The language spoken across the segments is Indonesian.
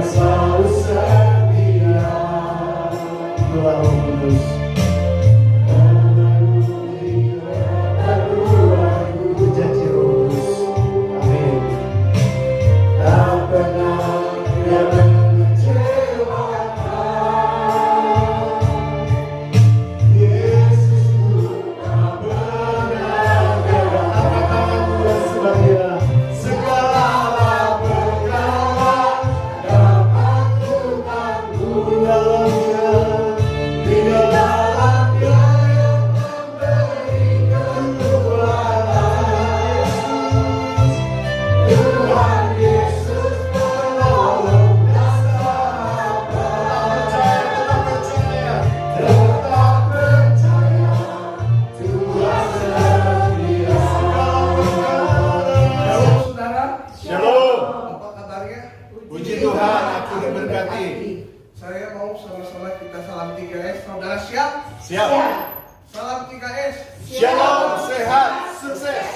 selalu setia. Itulah Roh Kudus. Itu janji Roh Kudus. Amin. Tak pernah dia mengecewakan. Yesus tak pernah gagal. Angkat tanganmu dan sembah Dia. Segala perkara dapat ku tanggung di dalam-Nya, di dalam-Nya yang memberikan kekuatan. Tuhan Yesus penolong dan sahabat. Tetap percaya, tetap percaya. Tuhan setia. Shalom saudara. Shalom. Apa kabarnya? Puji Tuhan, aku diberkati. Saya mau sama-sama kita salam 3S. Saudara siap? Siap. Salam 3S. Shalom, sehat, sukses.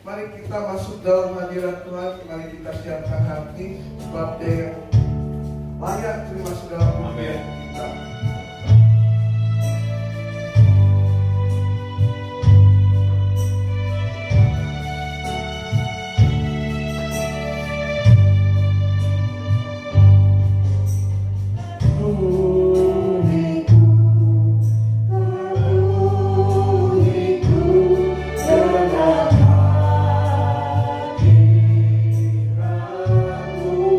Mari kita masuk dalam hadirat Tuhan. Mari kita siapkan hati sebab Dia yang layak terima segala pujian kita. Dengan hadiratmu,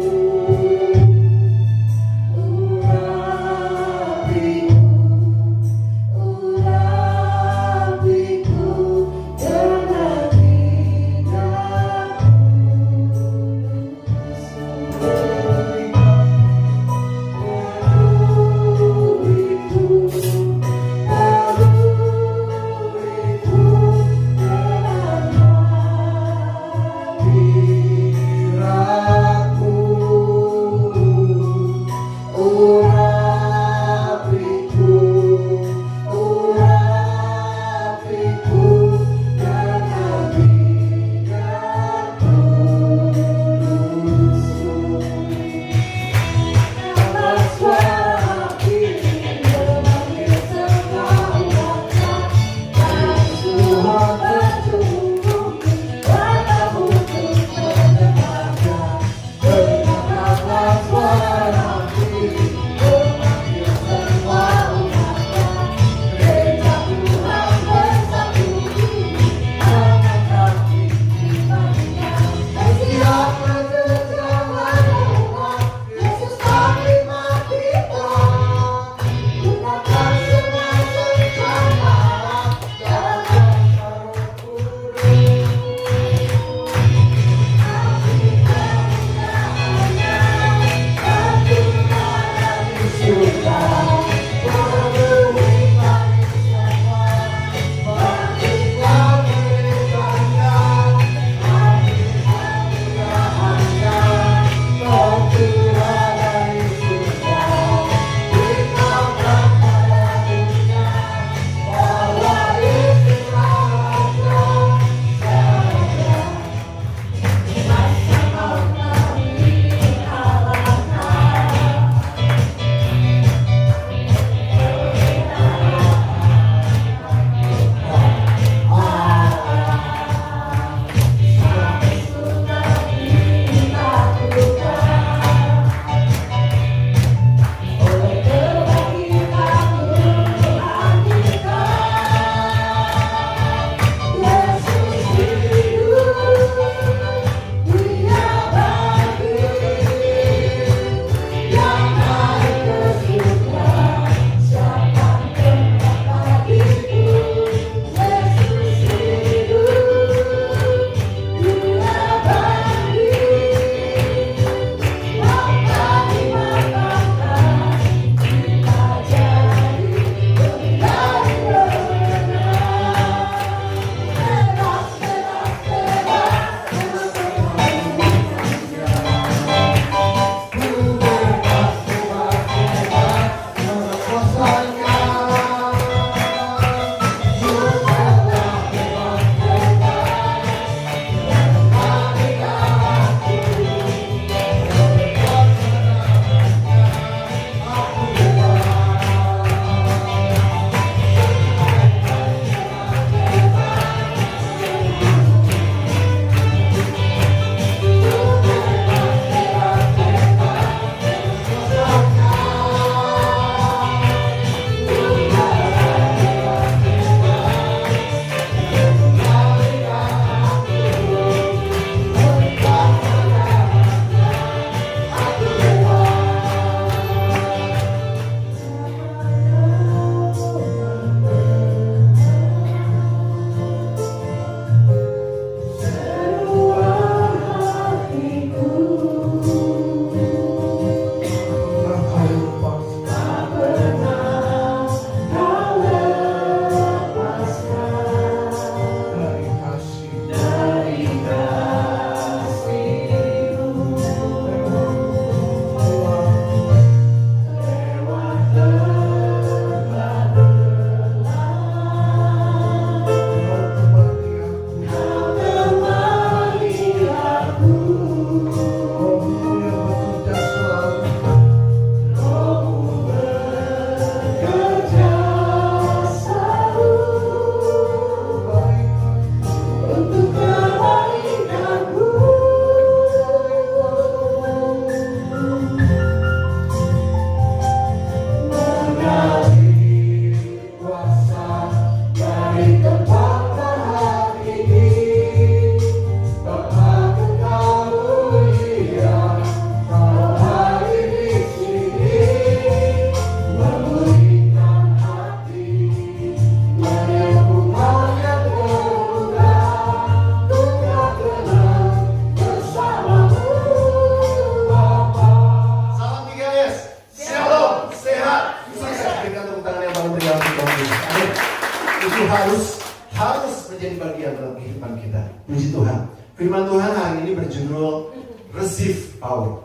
Firman Tuhan hari ini berjudul Receive Power.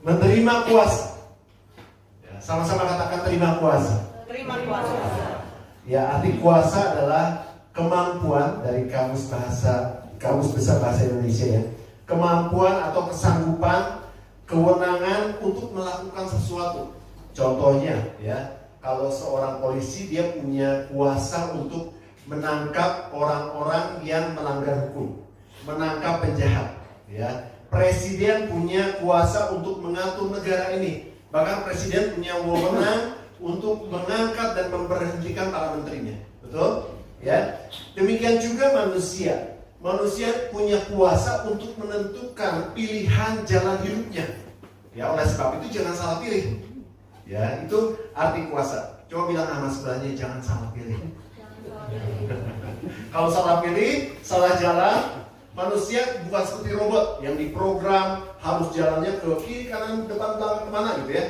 Menerima kuasa. Ya, sama-sama katakan terima kuasa. Terima kuasa. Ya, arti kuasa adalah kemampuan dari kamus besar bahasa Indonesia ya. Kemampuan atau kesanggupan, kewenangan untuk melakukan sesuatu. Contohnya ya, kalau seorang polisi dia punya kuasa untuk menangkap orang-orang yang melanggar hukum, menangkap penjahat ya. Presiden punya kuasa untuk mengatur negara ini. Bahkan presiden punya wewenang untuk mengangkat dan memberhentikan para menterinya. Betul? Ya. Demikian juga manusia. Manusia punya kuasa untuk menentukan pilihan jalan hidupnya. Ya, oleh sebab itu jangan salah pilih. Ya, itu arti kuasa. Coba bilang sama sebelahnya, jangan salah pilih. Kalau salah pilih, salah jalan, manusia bukan seperti robot yang diprogram harus jalannya ke kiri, kanan, depan, belakang, kemana gitu ya.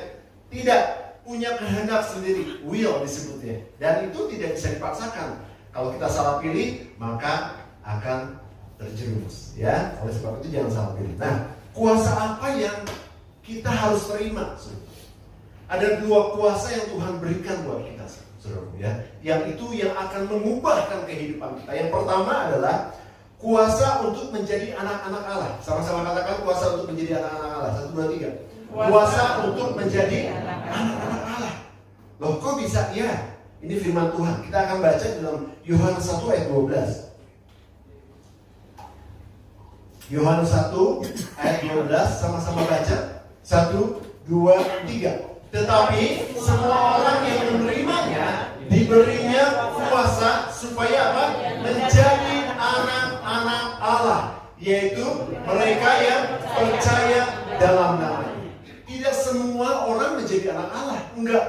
Tidak, punya kehendak sendiri, will disebutnya. Dan itu tidak bisa dipaksakan. Kalau kita salah pilih, maka akan terjerumus. Ya, oleh sebab itu jangan salah pilih. Nah, kuasa apa yang kita harus terima? Ada dua kuasa yang Tuhan berikan buat kita, saudara, ya. Yang itu yang akan mengubahkan kehidupan kita. Yang pertama adalah kuasa untuk menjadi anak-anak Allah. Sama-sama katakan kuasa untuk menjadi anak-anak Allah. 1, 2, 3. Kuasa untuk menjadi anak-anak Allah. Loh, kok bisa? Ya, ini firman Tuhan. Kita akan baca dalam Yohanes 1 ayat 12. Yohanes 1 ayat 12, sama-sama baca. 1, 2, 3. Tetapi semua orang yang menerimanya diberinya kuasa supaya apa? Menjadi anak-anak Allah, yaitu mereka yang percaya dalam nama-Nya. Tidak semua orang menjadi anak Allah, enggak.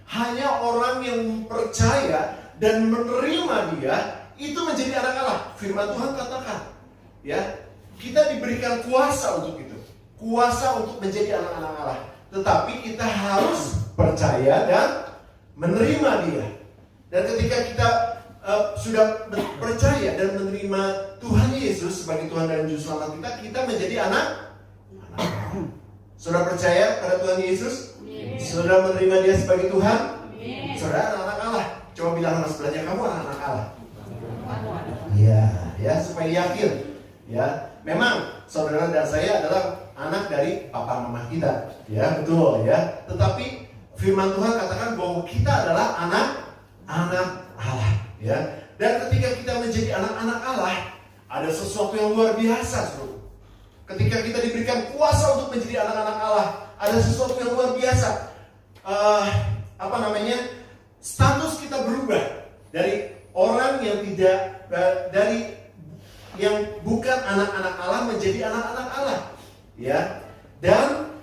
Hanya orang yang percaya dan menerima Dia itu menjadi anak Allah. Firman Tuhan katakan, ya, kita diberikan kuasa untuk itu, kuasa untuk menjadi anak-anak Allah. Tetapi kita harus percaya dan menerima Dia. Dan ketika kita sudah percaya dan menerima Tuhan Yesus sebagai Tuhan dan Juru Selamat kita, kita menjadi anak. Saudara percaya pada Tuhan Yesus? Saudara menerima Dia sebagai Tuhan? Saudara anak Allah. Coba bilang sama sebelahnya, kamu anak Allah. Iya, ya, supaya yakin. Ya, memang saudara dan saya adalah anak dari papa mama kita, ya, betul ya. Tetapi firman Tuhan katakan bahwa kita adalah anak-anak Allah, ya. Dan ketika kita menjadi anak-anak Allah, ada sesuatu yang luar biasa, saudara. Ketika kita diberikan kuasa untuk menjadi anak-anak Allah, ada sesuatu yang luar biasa. Status kita berubah dari orang yang tidak dari yang bukan anak-anak Allah menjadi anak-anak Allah. Ya, dan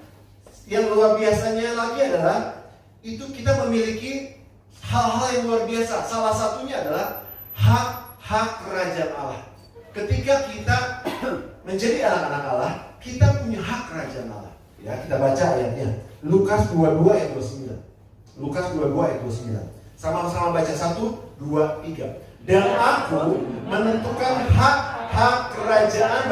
yang luar biasanya lagi adalah itu kita memiliki hal-hal yang luar biasa. Salah satunya adalah hak kerajaan Allah. Ketika kita menjadi anak-anak Allah, kita punya hak kerajaan Allah. Ya, kita baca ayatnya. Lukas 22 ayat 29. Lukas 22 ayat 29. Sama-sama baca 1, 2, 3. Dan aku menentukan hak kerajaan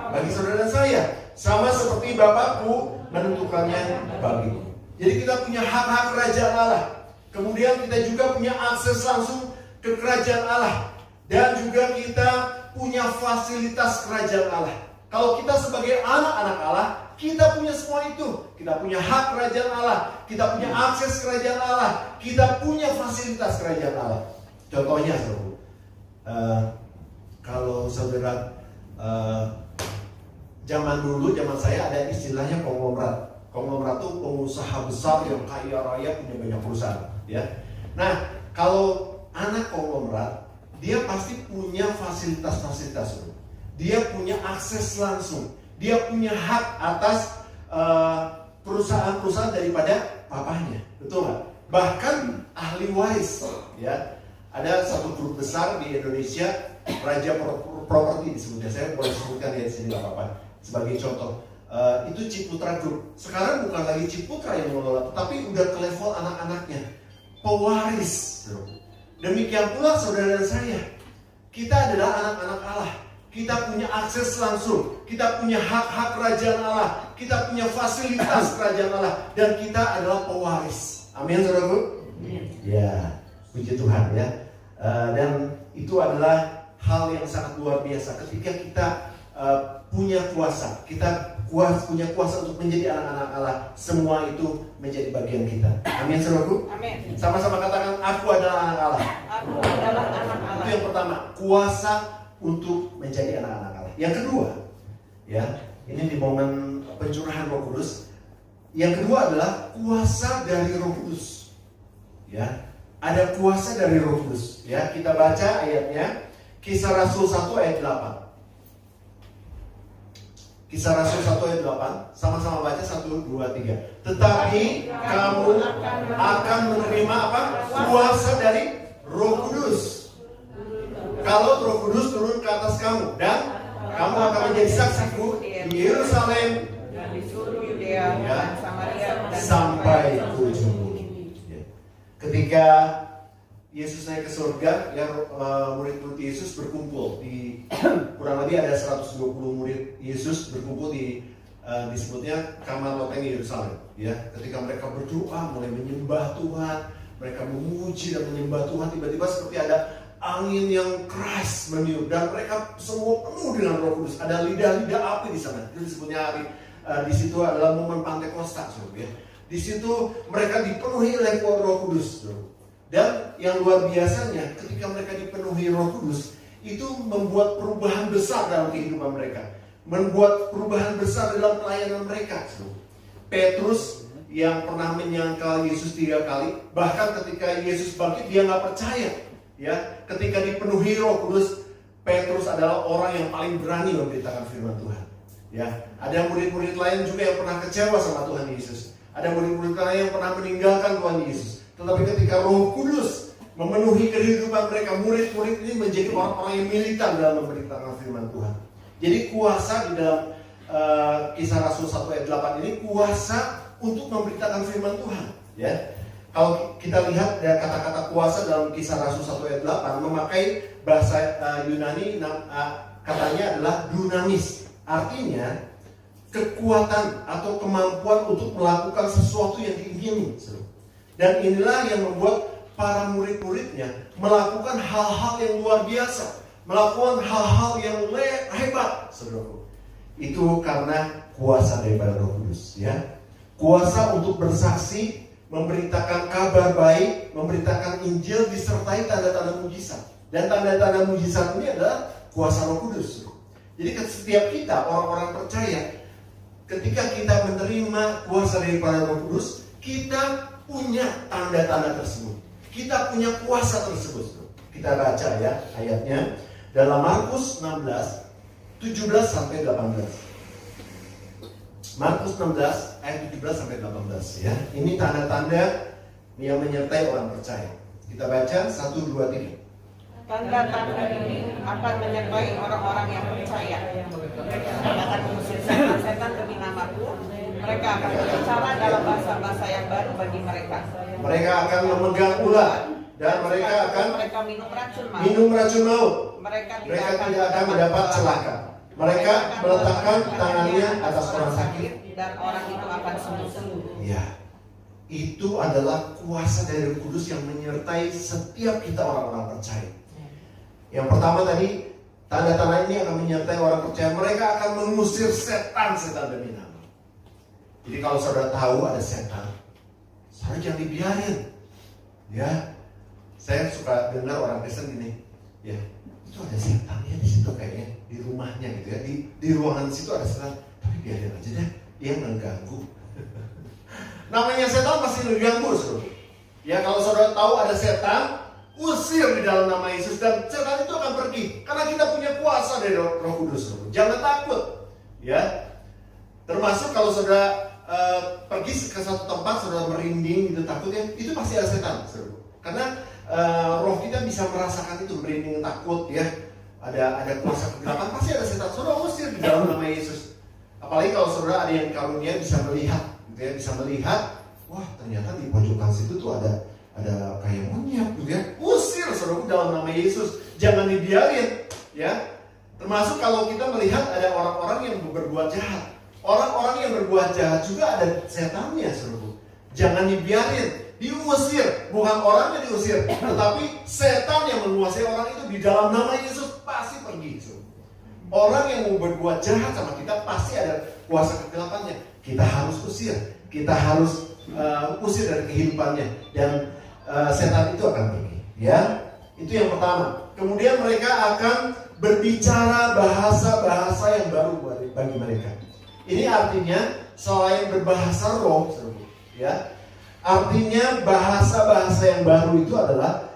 bagi saudara saya, sama seperti Bapakku menentukannya bagiku. Jadi kita punya hak kerajaan Allah. Kemudian kita juga punya akses langsung ke kerajaan Allah. Dan juga kita punya fasilitas kerajaan Allah. Kalau kita sebagai anak-anak Allah, kita punya semua itu. Kita punya hak kerajaan Allah, kita punya akses kerajaan Allah, kita punya fasilitas kerajaan Allah. Contohnya, saudara, kalau saudara zaman saya ada istilahnya konglomerat. Konglomerat itu pengusaha besar yang kaya raya, punya banyak perusahaan, ya. Nah, kalau anak konglomerat, dia pasti punya fasilitas-fasilitas. Dia punya akses langsung. Dia punya hak atas perusahaan-perusahaan daripada papahnya, betul nggak? Bahkan ahli waris, ya. Ada satu grup besar di Indonesia, Raja Properti disebutnya. Saya boleh sebutkan di sini nggak apa-apa. Sebagai contoh, itu Ciputra Group. Sekarang bukan lagi Ciputra yang mengelola, tapi udah ke level anak-anaknya, pewaris. Demikian pula saudara dan saya, kita adalah anak-anak Allah. kita punya akses langsung, kita punya hak-hak kerajaan Allah, kita punya fasilitas kerajaan Allah, dan kita adalah pewaris. Amin, saudaraku. Ya, puji Tuhan ya. Dan itu adalah hal yang sangat luar biasa ketika kita punya kuasa, kita punya kuasa untuk menjadi anak-anak Allah. Semua itu menjadi bagian kita. Amin, saudaraku. Amin. Sama-sama katakan, aku adalah anak Allah. Aku adalah anak Allah. Itu yang pertama, kuasa untuk menjadi anak-anak Allah. Yang kedua, ya, ini di momen pencurahan Roh Kudus. Yang kedua adalah kuasa dari Roh Kudus. Ya, ada kuasa dari Roh Kudus. Ya, kita baca ayatnya, Kisah Rasul 1 ayat 8. Kisah Rasul 1 ayat 8, sama-sama baca 1, 2, 3. Tetapi kamu akan menerima apa? Kuasa dari Roh Kudus. Kalau Roh Kudus turun ke atas kamu, dan kamu akan menjadi saksiku di Yerusalem dan di seluruh Yudea dan Samaria dan sampai ujung bumi. Ya. Ketika Yesus naik ke surga, ya, murid-murid Yesus berkumpul di kurang lebih ada 120 murid Yesus berkumpul di disebutnya kamar loteng Yerusalem. Ya, ketika mereka berdoa, mulai menyembah Tuhan, mereka memuji dan menyembah Tuhan, tiba-tiba seperti ada angin yang keras meniup dan mereka semua penuh dengan Roh Kudus. Ada lidah-lidah api di sana. Itu disebutnya hari di situ adalah momen Pantekosta, ya. Di situ mereka dipenuhi oleh Roh Kudus. Dan yang luar biasanya, ketika mereka dipenuhi Roh Kudus, itu membuat perubahan besar dalam kehidupan mereka, membuat perubahan besar dalam pelayanan mereka. Petrus yang pernah menyangkal Yesus 3 kali, bahkan ketika Yesus bangkit dia nggak percaya. Ya, ketika dipenuhi Roh Kudus, Petrus adalah orang yang paling berani memberitakan firman Tuhan. Ya, ada murid-murid lain juga yang pernah kecewa sama Tuhan Yesus. Ada murid-murid lain yang pernah meninggalkan Tuhan Yesus. Tetapi ketika Roh Kudus memenuhi kehidupan mereka, murid-murid ini menjadi orang-orang yang militan dalam memberitakan firman Tuhan. Jadi kuasa di dalam Kisah Rasul 1 ayat 8 ini kuasa untuk memberitakan firman Tuhan. Ya. Kalau kita lihat ya, kata-kata kuasa dalam Kisah Rasul 1 ayat 8 memakai bahasa Yunani, katanya adalah dunamis. Artinya kekuatan atau kemampuan untuk melakukan sesuatu yang diingini. Dan inilah yang membuat para murid-muridnya melakukan hal-hal yang luar biasa, melakukan hal-hal yang hebat, saudaraku. Itu karena kuasa daripada Roh Kudus, ya. Kuasa untuk bersaksi, memberitakan kabar baik, memberitakan Injil disertai tanda-tanda mujizat. Dan tanda-tanda mujizat ini adalah kuasa Roh Kudus. Jadi setiap kita orang-orang percaya, ketika kita menerima kuasa daripada Roh Kudus, kita punya tanda-tanda tersebut. Kita punya kuasa tersebut. Kita baca ya ayatnya dalam Markus 16 17 sampai 18. Markus 16 ayat 17 sampai 18 ya. Ini tanda-tanda yang menyertai orang percaya. Kita baca 1 2 3. Tanda-tanda ini akan menyertai orang-orang yang percaya. Mereka akan mengusir setan demi namaku. Mereka akan berbicara dalam bahasa-bahasa yang baru bagi mereka. Mereka akan memegang ular dan mereka akan minum racun maut. Mereka tidak akan mendapat celaka. Mereka meletakkan tangannya atas orang sakit dan orang itu akan sembuh. Ya, itu adalah kuasa dari Roh Kudus yang menyertai setiap kita orang-orang percaya. Yang pertama tadi, tanda-tanda ini akan menyertai orang percaya. Mereka akan mengusir setan-setan demi nama. Jadi kalau saudara tahu ada setan, saudara jangan dibiarin. Ya, saya suka dengar orang Kristen gini, ya itu ada setan ya di situ kayaknya di rumahnya gitu ya, di ruangan situ ada setan, tapi biarin aja deh, dia mengganggu. Namanya setan pasti mengganggu, saudara. Ya kalau saudara tahu ada setan, usir di dalam nama Yesus dan setan itu akan pergi karena kita punya kuasa dari Roh Kudus. Jangan takut, ya. Termasuk kalau saudara pergi ke satu tempat, saudara merinding gitu takut ya, itu pasti ada setan, saudara. Karena roh kita bisa merasakan itu, merinding takut ya. Ada kuasa kegelapan, pasti ada setan. Saudara usir di dalam nama Yesus. Apalagi kalau saudara ada yang karunia bisa melihat, gitu ya, bisa melihat, wah ternyata di pojokan situ tuh ada kayak monyet gitu ya. Usir saudara dalam nama Yesus. Jangan dibiarin ya. Termasuk kalau kita melihat ada orang-orang yang berbuat jahat. Orang-orang yang berbuat jahat juga ada setannya, saudara. Jangan dibiarin, diusir. Bukan orangnya diusir, tetapi setan yang menguasai orang itu di dalam nama Yesus pasti pergi, saudara. Orang yang mau berbuat jahat sama kita pasti ada kuasa kegelapannya. Kita harus usir, kita harus usir dari kehidupannya, dan setan itu akan pergi. Ya, itu yang pertama. Kemudian mereka akan berbicara bahasa-bahasa yang baru bagi mereka. Ini artinya selain berbahasa roh, ya, artinya bahasa-bahasa yang baru itu adalah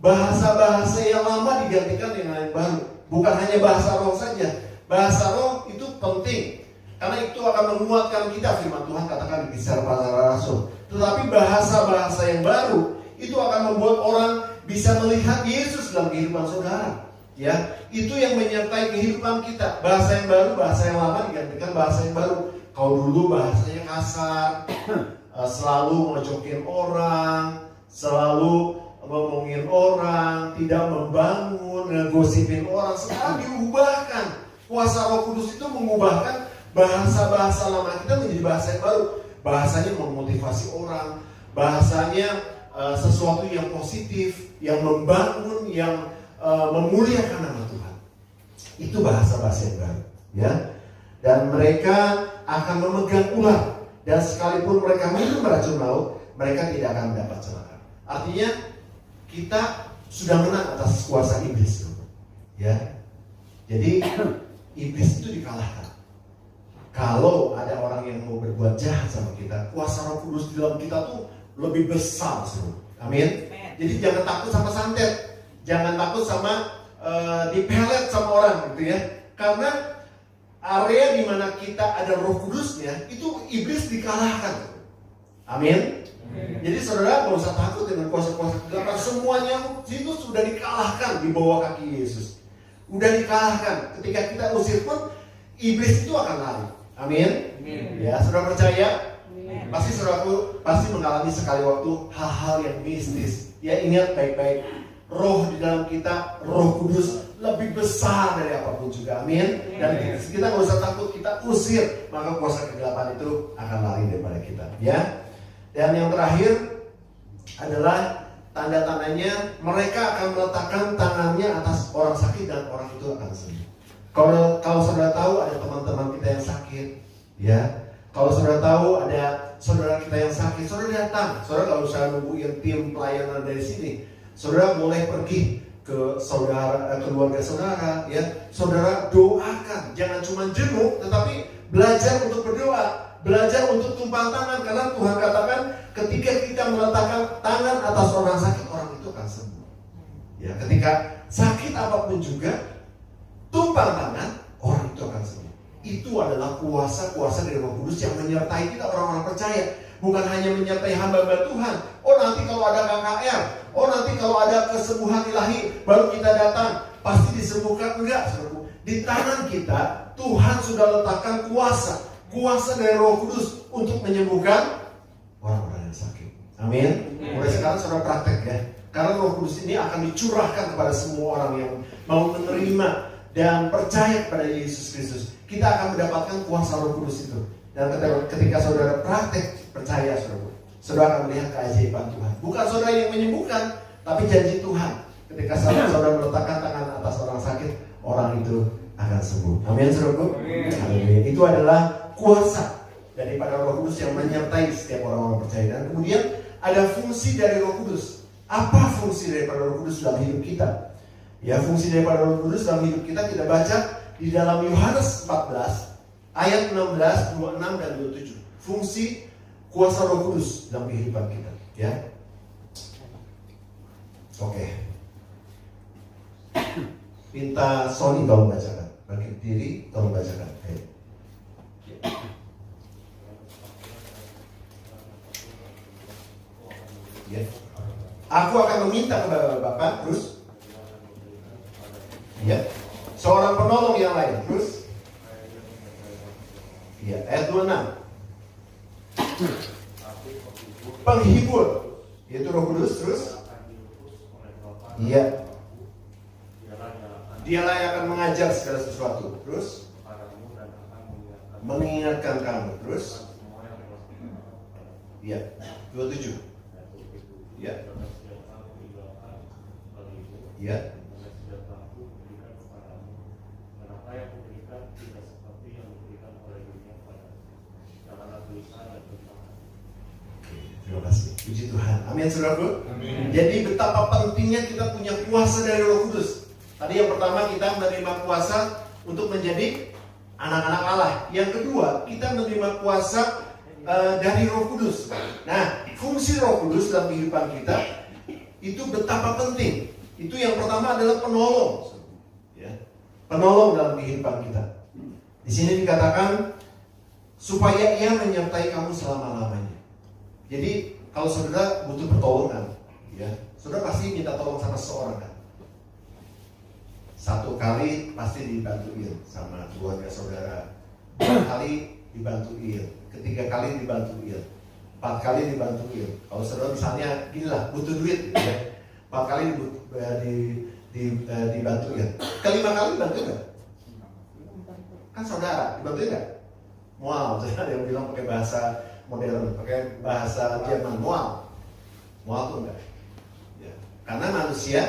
bahasa-bahasa yang lama digantikan dengan yang baru. Bukan hanya bahasa roh saja. Bahasa roh itu penting, karena itu akan menguatkan kita. Firman Tuhan katakan di Kisah Para Rasul. Tetapi bahasa-bahasa yang baru itu akan membuat orang bisa melihat Yesus dalam kehidupan saudara. Ya, itu yang menyertai kehidupan kita. Bahasa yang baru, bahasa yang lama digantikan bahasa yang baru. Kalau dulu bahasanya kasar, selalu mengejokin orang, selalu ngomongin orang, tidak membangun, ngegosipin orang. Sekarang diubahkan. Kuasa Roh Kudus itu mengubahkan bahasa-bahasa lama kita menjadi bahasa yang baru. Bahasanya memotivasi orang, bahasanya sesuatu yang positif, yang membangun, yang memuliakan nama Tuhan. Itu bahasa-bahasa yang baru, ya. Dan mereka akan memegang ular, dan sekalipun mereka minum racun laut, mereka tidak akan mendapat celaka. Artinya kita sudah menang atas kuasa iblis, ya. Jadi iblis itu dikalahkan. Kalau ada orang yang mau berbuat jahat sama kita, kuasa Roh Kudus di dalam kita tuh lebih besar, saudara. Amin. Jadi jangan takut sama santet. Jangan takut sama dipelet sama orang, gitu ya. Karena area di mana kita ada Roh Kudusnya, itu iblis dikalahkan. Amin. Jadi saudara gak usah takut dengan kuasa-kuasa kegelapan. Semuanya itu sudah dikalahkan di bawah kaki Yesus. Udah dikalahkan. Ketika kita usir pun, iblis itu akan lari. Amin. Ya, saudara percaya? Pasti saudaraku pasti mengalami sekali waktu hal-hal yang mistis. Ya, ingat baik-baik. Roh di dalam kita, Roh Kudus lebih besar dari apapun juga. Amin. Dan kita gak usah takut, kita usir, maka kuasa kegelapan itu akan lari daripada kita. Ya. Dan yang terakhir adalah tanda-tandanya mereka akan meletakkan tangannya atas orang sakit dan orang itu akan sembuh. Kalau saudara tahu ada teman-teman kita yang sakit, ya. Kalau saudara tahu ada saudara kita yang sakit, saudara datang. Saudara gak usah nungguin tim pelayanan dari sini. Saudara boleh pergi ke keluarga saudara, ya. Saudara doakan, jangan cuma jenguk, tetapi belajar untuk berdoa. Belajar untuk tumpang tangan, karena Tuhan katakan ketika kita meletakkan tangan atas orang sakit, orang itu akan sembuh. Ya, ketika sakit apapun juga, tumpang tangan, orang itu akan sembuh. Itu adalah kuasa-kuasa dari Roh Kudus yang menyertai kita orang-orang percaya. Bukan hanya menyertai hamba-hamba Tuhan. Oh, nanti kalau ada KKR, oh nanti kalau ada kesembuhan ilahi, baru kita datang, pasti disembuhkan. Enggak, saudara. Di tangan kita, Tuhan sudah letakkan kuasa dari Roh Kudus untuk menyembuhkan orang-orang yang sakit. Amin. Mulai sekarang saudara praktek, ya. Karena Roh Kudus ini akan dicurahkan kepada semua orang yang mau menerima dan percaya kepada Yesus Kristus. Kita akan mendapatkan kuasa Roh Kudus itu. Dan ketika saudara praktek, percaya saudara akan melihat keajaiban Tuhan. Bukan saudara yang menyembuhkan, tapi janji Tuhan. Ketika saudara meletakkan tangan atas orang sakit, orang itu akan sembuh. Amin, saudaraku. Haleluya. Itu adalah kuasa daripada Roh Kudus yang menyertai setiap orang-orang percaya. Dan kemudian ada fungsi dari Roh Kudus. Apa fungsi daripada Roh Kudus dalam hidup kita? Ya, fungsi daripada Roh Kudus dalam hidup kita baca di dalam Yohanes 14 ayat 16, 26 dan 27. Fungsi kuasa Roh Kudus dalam kehidupan kita, ya. Oke. Minta Sony tolong bacakan. Bangkit diri, tolong bacakan. Ayo. Ya. Aku akan meminta kepada Bapak, terus. Ya. Seorang penolong yang lain, terus. Ya, ayat 26. Penghibur, yaitu Roh Kudus, terus. Iya. Dialah yang akan mengajar segala sesuatu. Terus mengingatkan kamu. Terus ya, 27. Ya. Ya. Terima kasih. Puji Tuhan. Amin, saudaraku. Amin. Jadi betapa pentingnya kita punya kuasa dari Roh Kudus. Tadi yang pertama kita menerima kuasa untuk menjadi anak-anak Allah. Yang kedua, kita menerima kuasa dari Roh Kudus. Nah, fungsi Roh Kudus dalam kehidupan kita itu betapa penting. Itu yang pertama adalah penolong. Ya. Penolong dalam kehidupan kita. Di sini dikatakan supaya Ia menyertai kamu selama-lamanya. Jadi kalau saudara butuh pertolongan, ya, saudara pasti minta tolong sama seseorang kan? Satu kali pasti dibantuin sama keluarga saudara, 2 kali dibantuin, 3 kali dibantuin, 4 kali dibantuin. Kalau saudara misalnya gini lah, butuh duit, gitu ya, 4 kali dibantuin, ke-5 kali dibantuin nggak? Kan saudara dibantuin nggak? Wow, ada yang bilang pakai bahasa modern, pakai bahasa Jerman, mual tuh enggak ya, karena manusia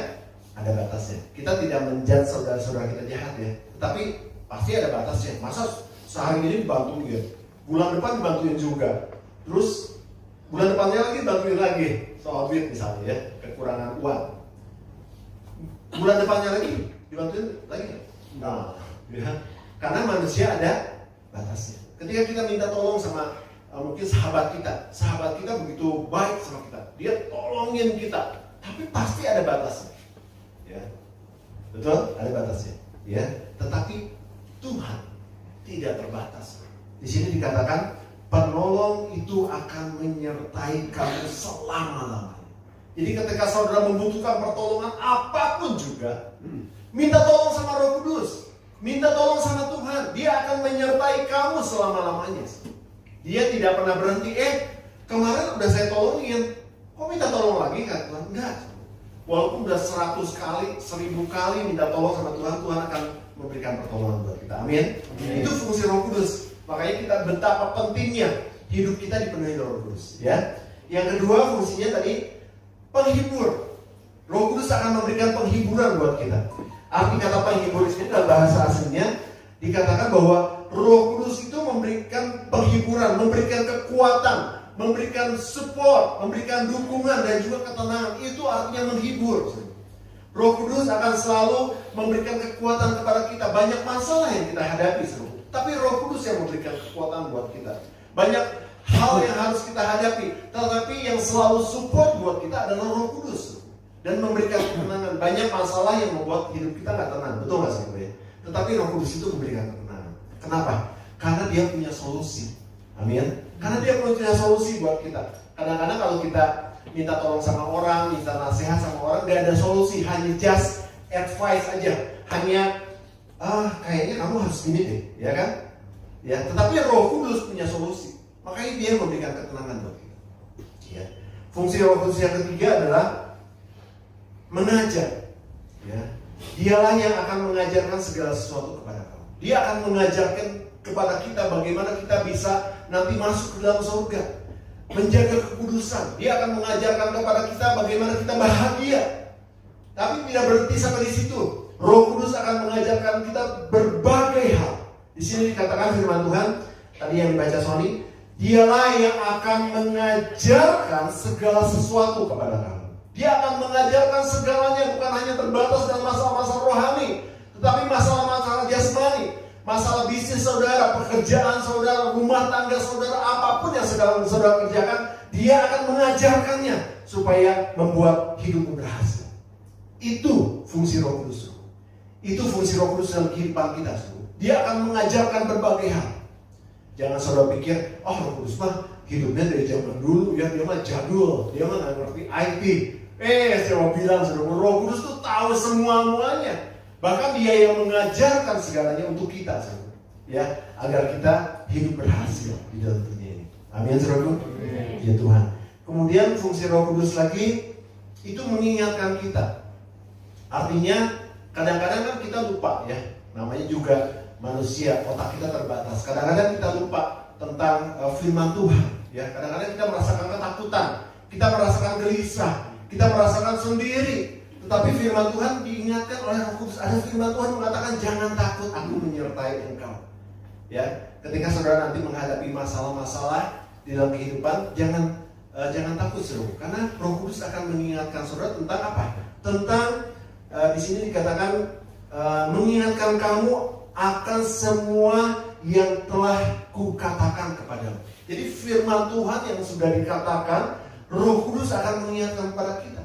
ada batasnya. Kita tidak menjudge saudara-saudara kita jahat ya, tapi pasti ada batasnya. Masa sehari ini dibantuin, bulan depan dibantuin juga, terus bulan depannya lagi dibantuin lagi soal duit misalnya ya, kekurangan uang, bulan depannya lagi dibantuin lagi. Nah, ya, karena manusia ada batasnya. Ketika kita minta tolong sama mungkin sahabat kita begitu baik sama kita, dia tolongin kita, tapi pasti ada batasnya, ya, betul, ada batasnya, ya. Tetapi Tuhan tidak terbatas. Di sini dikatakan penolong itu akan menyertai kamu selama-lamanya. Jadi ketika saudara membutuhkan pertolongan apapun juga, minta tolong sama Roh Kudus, minta tolong sama Tuhan, Dia akan menyertai kamu selama-lamanya. Dia tidak pernah berhenti, kemarin udah saya tolongin, kok minta tolong lagi kan Tuhan? Enggak. Walaupun udah 100 kali, 1000 kali minta tolong sama Tuhan, Tuhan akan memberikan pertolongan buat kita. Amin. Itu fungsi Roh Kudus. Makanya kita betapa pentingnya hidup kita dipenuhi Roh Kudus. Ya. Yang kedua fungsinya tadi penghibur. Roh Kudus akan memberikan penghiburan buat kita. Arti kata penghibur ini dalam bahasa aslinya dikatakan bahwa Roh Kudus itu memberikan penghiburan, memberikan kekuatan, memberikan support, memberikan dukungan dan juga ketenangan. Itu artinya menghibur. Roh Kudus akan selalu memberikan kekuatan kepada kita. Banyak masalah yang kita hadapi, tapi Roh Kudus yang memberikan kekuatan buat kita. Banyak hal yang harus kita hadapi, tetapi yang selalu support buat kita adalah Roh Kudus dan memberikan ketenangan. Banyak masalah yang membuat hidup kita nggak tenang, betul nggak sih? Tetapi Roh Kudus itu memberikan ketenangan. Kenapa? Karena Dia punya solusi. Amin. Karena Dia punya solusi buat kita. Kadang-kadang kalau kita minta tolong sama orang, minta nasihat sama orang, gak ada solusi, hanya just advice aja. Hanya kayaknya kamu harus gini deh, ya kan? Ya, tetapi Roh Kudus punya solusi. Makanya Dia memberikan ketenangan buat kita. Ya. Fungsi Roh Kudus yang ketiga adalah mengajar. Ya. Dialah yang akan mengajarkan segala sesuatu kepada kamu. Dia akan mengajarkan kepada kita bagaimana kita bisa nanti masuk ke dalam surga, menjaga kekudusan. Dia akan mengajarkan kepada kita bagaimana kita bahagia. Tapi tidak berhenti sampai di situ. Roh Kudus akan mengajarkan kita berbagai hal. Di sini dikatakan firman Tuhan tadi yang dibaca Sony, Dialah yang akan mengajarkan segala sesuatu kepada kamu. Dia akan mengajarkan segalanya, bukan hanya terbatas dalam masalah-masalah rohani, tetapi masalah-masalah jasmani, masalah bisnis saudara, pekerjaan saudara, rumah tangga saudara, apapun yang sedang saudara kerjakan, Dia akan mengajarkannya supaya membuat hidupmu berhasil. Itu fungsi Roh Kudus. Itu fungsi Roh Kudus dalam kehidupan kita. Dia akan mengajarkan berbagai hal. Jangan saudara pikir, Roh Kudus mah hidupnya dari zaman dulu, ya dia mah jadul, dia mah nggak ngerti IT. Saya mau bilang, saudara, Roh Kudus tuh tahu semua-muanya. Bahkan Dia yang mengajarkan segalanya untuk kita, saudara, ya, agar kita hidup berhasil di dalam dunia ini. Amin, saudara. Ya Tuhan. Kemudian fungsi Roh Kudus lagi itu mengingatkan kita. Artinya Kadang-kadang kan kita lupa ya, namanya juga manusia, otak kita terbatas. Kadang-kadang kita lupa tentang firman Tuhan. Ya, kadang-kadang kita merasakan ketakutan, kita merasakan gelisah, kita merasakan sendiri. Tetapi firman Tuhan diingatkan oleh Roh Kudus. Ada firman Tuhan mengatakan jangan takut, aku menyertai engkau. Ya, ketika saudara nanti menghadapi masalah-masalah di dalam kehidupan, jangan takut saudara, karena Roh Kudus akan mengingatkan saudara tentang apa? Tentang di sini dikatakan mengingatkan kamu akan semua yang telah kukatakan kepadamu. Jadi firman Tuhan yang sudah dikatakan, Roh Kudus akan mengingatkan kepada kita.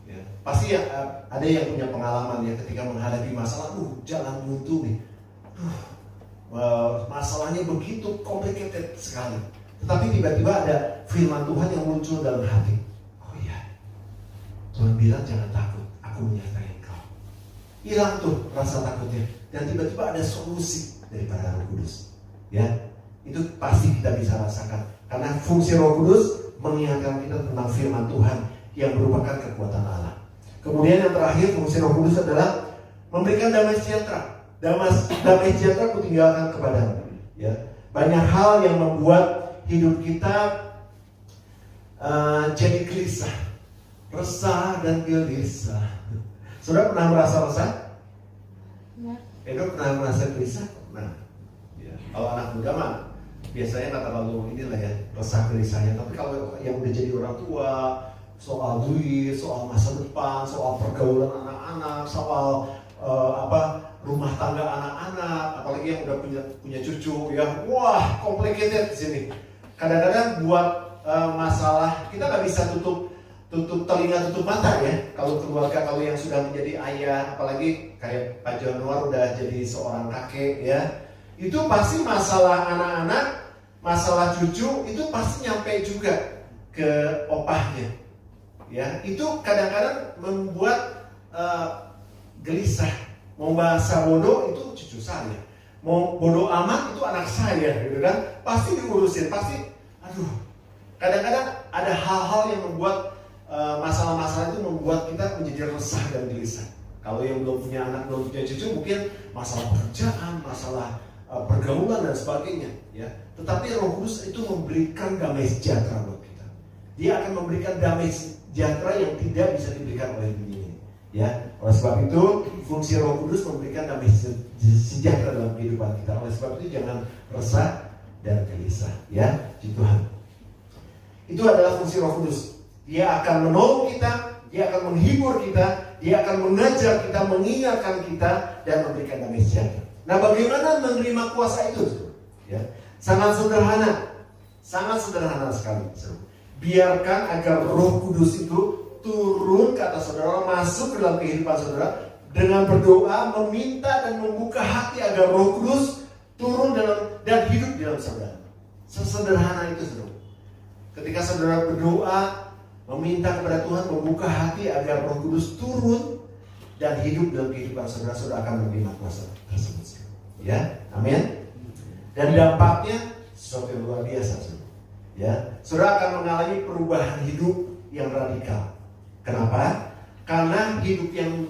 Ya, pasti ya, ada yang punya pengalaman ya ketika menghadapi masalah, jalan buntu nih. Masalahnya begitu complicated sekali. Tetapi tiba-tiba ada firman Tuhan yang muncul dalam hati. Oh iya, Tuhan bilang jangan takut, aku menyertai engkau. Hilang tuh rasa takutnya. Dan tiba-tiba ada solusi daripada Roh Kudus. Ya, itu pasti kita bisa rasakan. Karena fungsi Roh Kudus mengingatkan kita tentang firman Tuhan yang merupakan kekuatan Allah. Kemudian yang terakhir, fungsi Roh Kudus adalah memberikan damai sejahtera. Damai sejahtera kutinggalkan kepadamu. Ya, banyak hal yang membuat hidup kita jadi gelisah, resah dan gelisah. Saudara pernah merasa resah? Edo pernah merasa gelisah? Nah, ya. Kalau anak muda mah biasanya nggak terlalu inilah ya, resah gelisahnya. Tapi kalau yang udah jadi orang tua, soal duit, soal masa depan, soal pergaulan anak-anak, soal rumah tangga anak-anak, apalagi yang udah punya cucu, ya, wah, complicated di sini. Kadang-kadang buat masalah kita nggak bisa tutup telinga, tutup mata ya. Kalau keluarga, kalau yang sudah menjadi ayah, apalagi kayak Pak Januar udah jadi seorang kakek ya, itu pasti masalah anak-anak, masalah cucu itu pasti nyampe juga ke opahnya. Ya, itu kadang-kadang membuat gelisah. Mau bahasa bodoh itu cucu saya, mau bodoh amat itu anak saya, gitu kan? Pasti diurusin, pasti. Aduh, kadang-kadang ada hal-hal yang membuat masalah-masalah itu membuat kita menjadi resah dan gelisah. Kalau yang belum punya anak, belum punya cucu, mungkin masalah pekerjaan, masalah pergaulan dan sebagainya, ya. Tetapi Roh Kudus itu memberikan damai sejahtera buat kita. Dia akan memberikan damai sejahtera yang tidak bisa diberikan oleh dunia ini, ya. Oleh sebab itu, fungsi Roh Kudus memberikan damai sejahtera dalam kehidupan kita. Oleh sebab itu jangan resah dan gelisah, ya, puji Tuhan. Itu adalah fungsi Roh Kudus. Dia akan menolong kita, dia akan menghibur kita, dia akan mengajar kita, mengingatkan kita, dan memberikan damai sejahtera. Nah, bagaimana menerima kuasa itu? Ya, sangat sederhana sekali. Biarkan agar Roh Kudus itu turun ke atas saudara, masuk ke dalam kehidupan saudara dengan berdoa, meminta dan membuka hati agar Roh Kudus turun dan hidup di dalam saudara. Sesederhana itu saudara. Ketika saudara berdoa, meminta kepada Tuhan, membuka hati agar Roh Kudus turun dan hidup dalam kehidupan saudara, saudara akan menerima kuasa tersebut. Ya, amin. Dan dampaknya sesuatu yang luar biasa, saudara. Ya, saudara akan mengalami perubahan hidup yang radikal. Kenapa? Karena hidup yang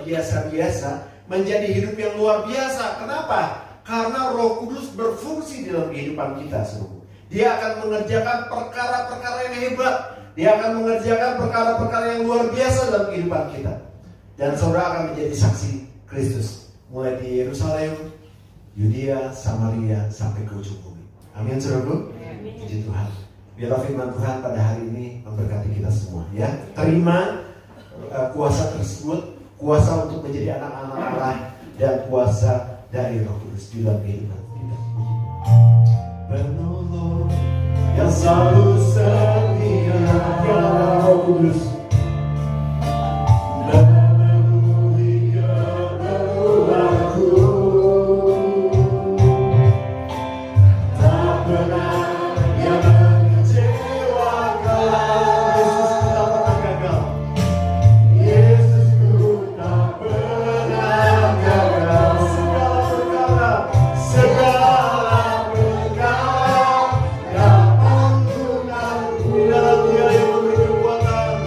biasa-biasa menjadi hidup yang luar biasa. Kenapa? Karena Roh Kudus berfungsi dalam kehidupan kita, saudara. Dia akan mengerjakan perkara-perkara yang hebat. Dia akan mengerjakan perkara-perkara yang luar biasa dalam kehidupan kita. Dan saudara akan menjadi saksi Kristus. Mulai di Yerusalem, Yudea, Samaria, sampai ke ujung bumi. Amin, saudaraku. Puji Tuhan. Biarlah firman Tuhan pada hari ini memberkati kita semua. Ya, terima kuasa tersebut, kuasa untuk menjadi anak-anak Allah dan kuasa dari Roh Kudus di dalam kehidupan kita. Penolong yang selalu setia, ya Roh Kudus. Dia yang memberi kekuatan.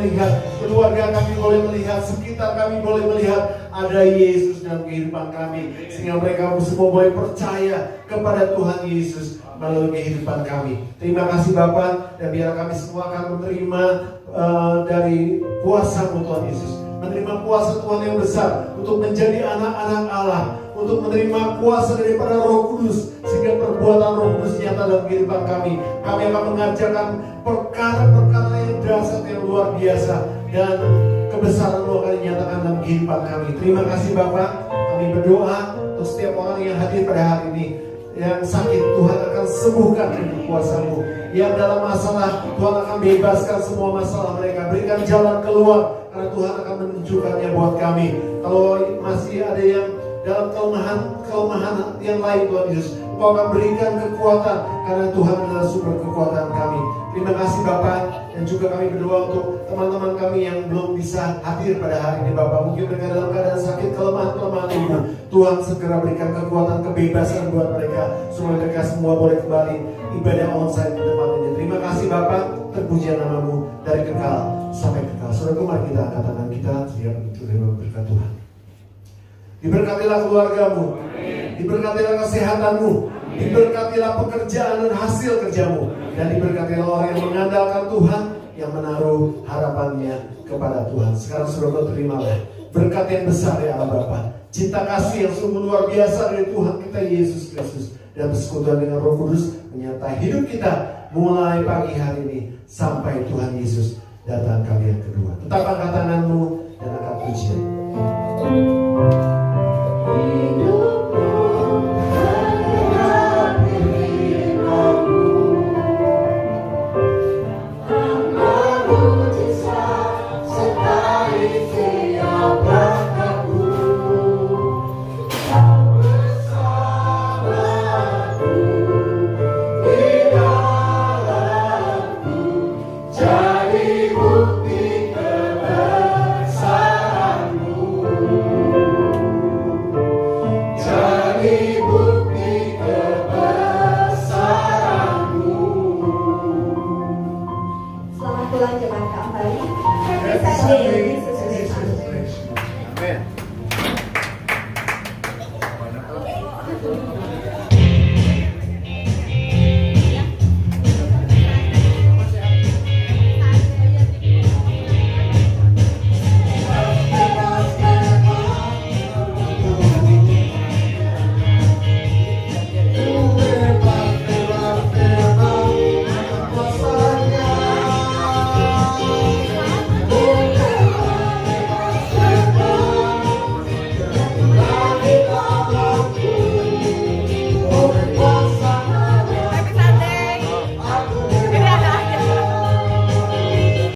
melihat, keluarga kami boleh melihat, sekitar kami boleh melihat ada Yesus dalam kehidupan kami, sehingga mereka semua boleh percaya kepada Tuhan Yesus melalui kehidupan kami. Terima kasih Bapa, dan biar kami semua akan menerima dari kuasa-Mu Tuhan Yesus, menerima kuasa Tuhan yang besar untuk menjadi anak-anak Allah, untuk menerima kuasa daripada Roh Kudus, sehingga perbuatan Roh Kudus nyata dalam kehidupan kami. Kami akan mengajarkan perkara-perkara yang dahsyat, yang luar biasa, dan kebesaran-Mu akan dinyatakan dalam kehidupan kami. Terima kasih Bapa. Kami berdoa untuk setiap orang yang hadir pada hari ini. Yang sakit, Tuhan akan sembuhkan dengan kuasa-Mu. Yang dalam masalah, Tuhan akan bebaskan semua masalah mereka. Berikan jalan keluar, karena Tuhan akan menunjukkannya buat kami. Kalau masih ada yang dalam kelemahan yang lain, Tuhan Yesus, Engkau akan berikan kekuatan, karena Tuhan adalah sumber kekuatan kami. Terima kasih Bapak, dan juga kami berdoa untuk teman-teman kami yang belum bisa hadir pada hari ini Bapak. Mungkin mereka dalam keadaan sakit, kelemahan ibu. Tuhan segera berikan kekuatan, kebebasan buat mereka, supaya mereka semua boleh kembali ibadah onsite di tempat ini. Terima kasih Bapak, terpujian nama-Mu dari kekal sampai kekal. Saudaraku, mari kita angkat tangan kita, siap untuk berkat Tuhan. Diberkatilah keluargamu, diberkatilah kesehatanmu, diberkatilah pekerjaan dan hasil kerjamu, dan diberkatilah orang yang mengandalkan Tuhan, yang menaruh harapannya kepada Tuhan. Sekarang saudara terimalah berkat yang besar ya Allah Bapa, cinta kasih yang sungguh luar biasa dari Tuhan kita Yesus Kristus, dan persekutuan dengan Roh Kudus menyertai hidup kita mulai pagi hari ini sampai Tuhan Yesus datang kami